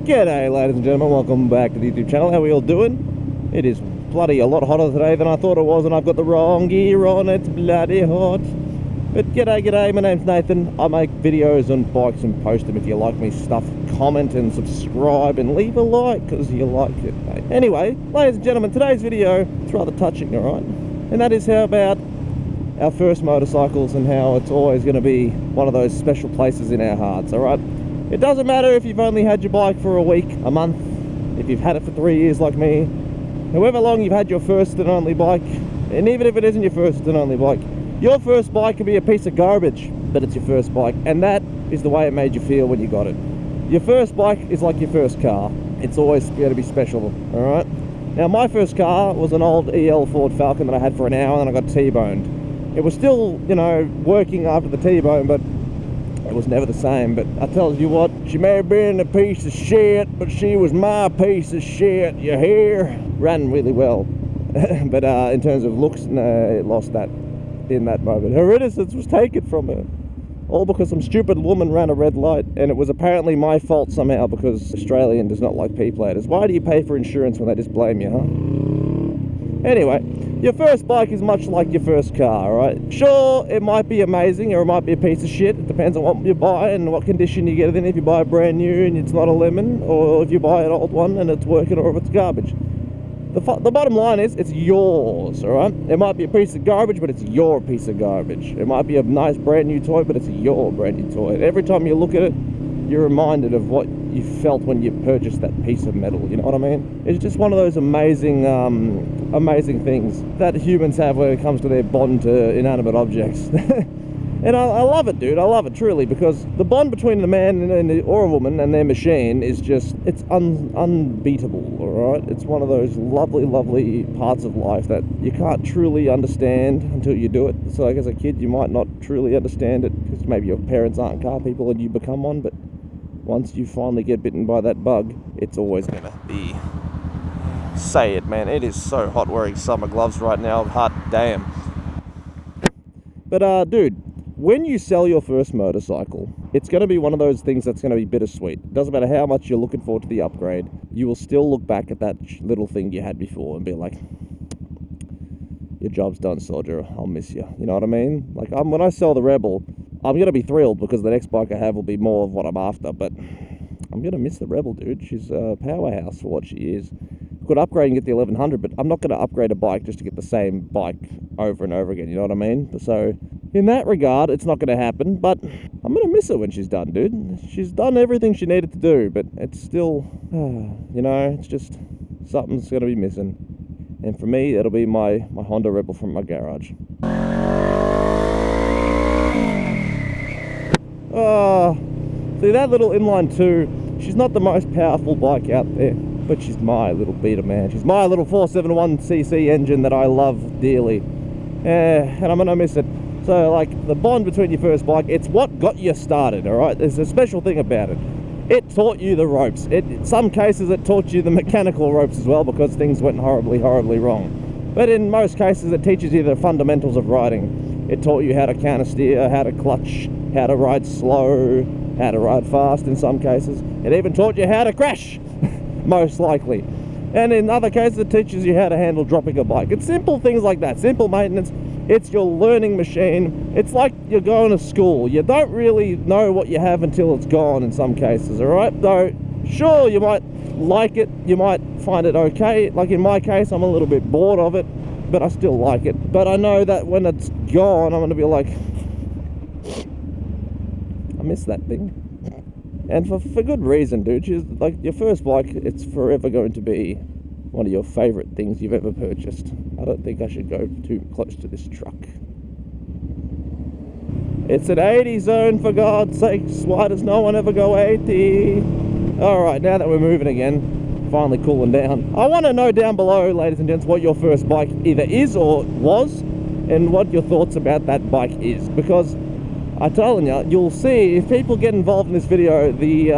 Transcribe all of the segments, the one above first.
G'day ladies and gentlemen, welcome back to the YouTube channel. How are we all doing? It is bloody a lot hotter today than I thought it was, and I've got the wrong gear on. It's bloody hot. But g'day, my name's Nathan. I make videos on bikes and post them. If you like me stuff, comment and subscribe and leave a like because you like it, mate. Anyway, ladies and gentlemen, today's video is rather touching, alright? And that is how about our first motorcycles and how it's always going to be one of those special places in our hearts, alright? It doesn't matter if you've only had your bike for a week, a month, if you've had it for 3 years like me, however long you've had your first and only bike, and even if it isn't your first and only bike, your first bike can be a piece of garbage, but it's your first bike, and that is the way it made you feel when you got it. Your first bike is like your first car. It's always going to be special, alright? Now, my first car was an old EL Ford Falcon that I had for an hour, and then I got T-boned. It was still, you know, working after the T-bone, but it was never the same. But I tell you what, she may have been a piece of shit, but she was my piece of shit. You hear? Ran really well. But in terms of looks, no, it lost that in that moment. Her innocence was taken from her. All because some stupid woman ran a red light, and it was apparently my fault somehow because Australian does not like P-platers. Why do you pay for insurance when they just blame you, huh? Anyway, your first bike is much like your first car, right? Sure, it might be amazing or it might be a piece of shit. It depends on what you buy and what condition you get it in. If you buy a brand new and it's not a lemon, or if you buy an old one and it's working, or if it's garbage. The bottom line is, it's yours, alright? It might be a piece of garbage, but it's your piece of garbage. It might be a nice brand new toy, but it's your brand new toy. And every time you look at it, you're reminded of what you felt when you purchased that piece of metal, you know what I mean? It's just one of those amazing, amazing things that humans have when it comes to their bond to inanimate objects. And I love it, dude. I love it, truly, because the bond between the man or a woman and their machine is just, it's unbeatable, alright? It's one of those lovely, lovely parts of life that you can't truly understand until you do it. So like as a kid, you might not truly understand it because maybe your parents aren't car people and you become one, but once you finally get bitten by that bug, it's always gonna be... Say it, man. It is so hot wearing summer gloves right now. Hot damn. But, dude, when you sell your first motorcycle, it's going to be one of those things that's going to be bittersweet. It doesn't matter how much you're looking forward to the upgrade. You will still look back at that little thing you had before and be like, your job's done, soldier. I'll miss you. You know what I mean? Like, when I sell the Rebel, I'm going to be thrilled because the next bike I have will be more of what I'm after. But I'm going to miss the Rebel, dude. She's a powerhouse for what she is. Could upgrade and get the 1100, but I'm not going to upgrade a bike just to get the same bike over and over again, you know what I mean? So in that regard, it's not going to happen, but I'm going to miss her when she's done, dude. She's done everything she needed to do, but it's still, you know, it's just something's going to be missing. And for me, it'll be my Honda Rebel from my garage. See, that little inline 2, she's not the most powerful bike out there, but she's my little beater, man. She's my little 471cc engine that I love dearly. And I'm gonna miss it. So, like, the bond between your first bike, it's what got you started, alright? There's a special thing about it. It taught you the ropes. In some cases, it taught you the mechanical ropes as well, because things went horribly, horribly wrong. But in most cases, it teaches you the fundamentals of riding. It taught you how to counter steer, how to clutch, how to ride slow, how to ride fast in some cases. It even taught you how to crash. Most likely. And in other cases, it teaches you how to handle dropping a bike. It's simple things like that, simple maintenance. It's your learning machine. It's like you're going to school. You don't really know what you have until it's gone in some cases, alright? Though, sure, you might like it, you might find it okay. Like in my case, I'm a little bit bored of it, but I still like it. But I know that when it's gone, I'm going to be like, I miss that thing. And for good reason, dude. She's like your first bike, it's forever going to be one of your favorite things you've ever purchased. I don't think I should go too close to this truck. It's an 80 zone, for God's sakes. Why does no one ever go 80? Alright, now that we're moving again, finally cooling down, I want to know down below, ladies and gents, what your first bike either is or was, and what your thoughts about that bike is. Because I'm telling you, you'll see, if people get involved in this video, the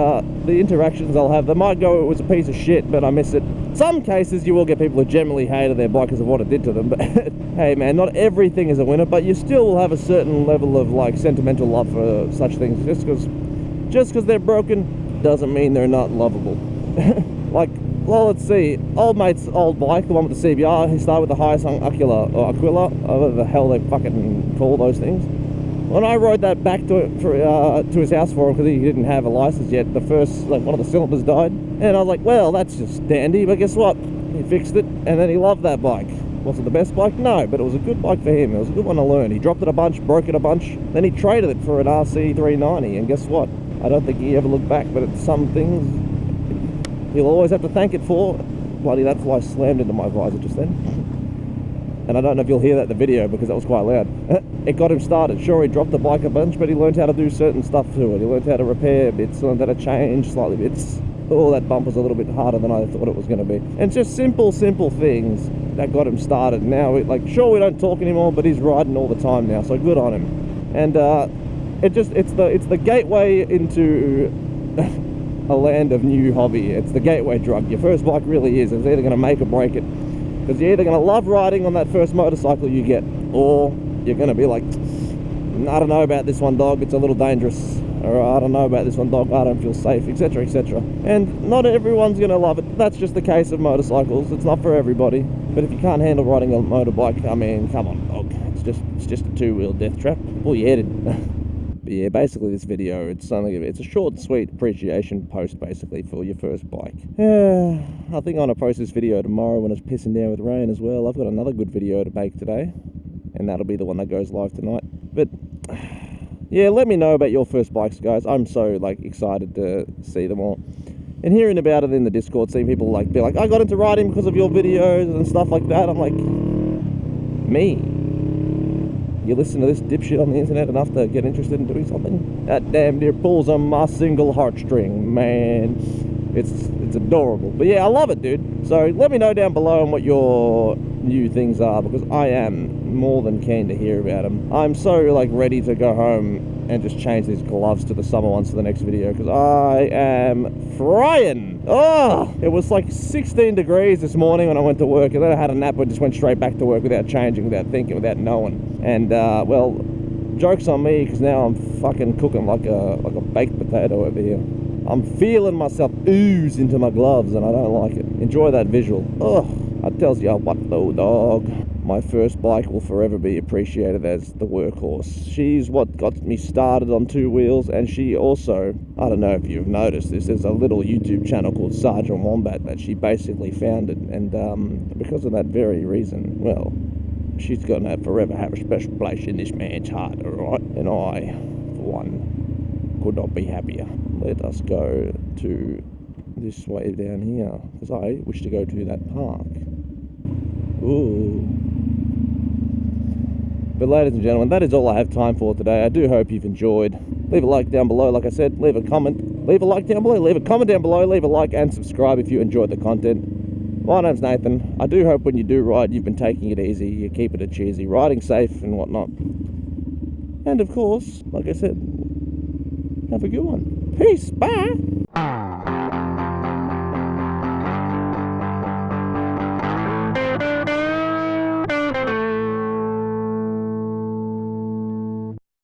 interactions I'll have, they might go, it was a piece of shit, but I miss it. Some cases, you will get people who generally hated their bike because of what it did to them, but hey man, not everything is a winner, but you still will have a certain level of, like, sentimental love for such things. Just because they're broken doesn't mean they're not lovable. Like, well, let's see. Old mate's old bike, the one with the CBR, he started with the Hyosung Aquila, or Aquila, or whatever the hell they fucking call those things. When I rode that back to his house for him, because he didn't have a license yet, the first, like, one of the cylinders died. And I was like, well, that's just dandy, but guess what? He fixed it, and then he loved that bike. Was it the best bike? No, but it was a good bike for him. It was a good one to learn. He dropped it a bunch, broke it a bunch, then he traded it for an RC390, and guess what? I don't think he ever looked back, but it's some things he'll always have to thank it for. Bloody, that fly slammed into my visor just then. And I don't know if you'll hear that in the video because that was quite loud. It got him started. Sure, he dropped the bike a bunch, but he learned how to do certain stuff to it. He learned how to repair bits, learned how to change slightly bits. Oh, that bumper's a little bit harder than I thought it was going to be. And it's just simple things that got him started. Now, like, sure, we don't talk anymore, but he's riding all the time now, so good on him. And it's the gateway into a land of new hobby. It's the gateway drug. Your first bike really is. It's either going to make or break it. Because you're either going to love riding on that first motorcycle you get, or you're going to be like, I don't know about this one, dog, it's a little dangerous. Or I don't know about this one, dog, I don't feel safe, etc, etc. And not everyone's going to love it. That's just the case of motorcycles. It's not for everybody. But if you can't handle riding a motorbike, I mean, come on, dog. It's just a two-wheel death trap. Pull your head in. But yeah, basically this video, it's a short and sweet appreciation post basically for your first bike. Yeah, I think I'm gonna post this video tomorrow when it's pissing down with rain as well. I've got another good video to make today, and that'll be the one that goes live tonight. But yeah, let me know about your first bikes, guys. I'm so like excited to see them all. And hearing about it in the Discord, seeing people like be like, I got into riding because of your videos and stuff like that. I'm like, me? You listen to this dipshit on the internet enough to get interested in doing something? That damn near pulls on my single heartstring, man. It's adorable. But yeah, I love it, dude. So let me know down below on what your new things are, because I am more than keen to hear about them. I'm so like ready to go home and just change these gloves to the summer ones for the next video, because I am frying. Oh, it was like 16 degrees this morning when I went to work, and then I had a nap and just went straight back to work without changing, without thinking, without knowing. And well, joke's on me, because now I'm fucking cooking like a baked potato over here. I'm feeling myself ooze into my gloves, and I don't like it. Enjoy that visual. Oh, I tells you what though, dog. My first bike will forever be appreciated as the workhorse. She's what got me started on two wheels, and she also, I don't know if you've noticed this, there's a little YouTube channel called Sergeant Wombat that she basically founded, and because of that very reason, well, she's gonna forever have a special place in this man's heart, alright? And I, for one, could not be happier. Let us go to this way down here, because I wish to go to that park. Ooh. But ladies and gentlemen, that is all I have time for today. I do hope you've enjoyed. Leave a like down below, like I said, leave a comment. Leave a like down below, leave a comment down below, leave a like and subscribe if you enjoyed the content. My name's Nathan. I do hope when you do ride, you've been taking it easy, you're keeping it cheesy, riding safe and whatnot. And of course, like I said, have a good one. Peace, bye!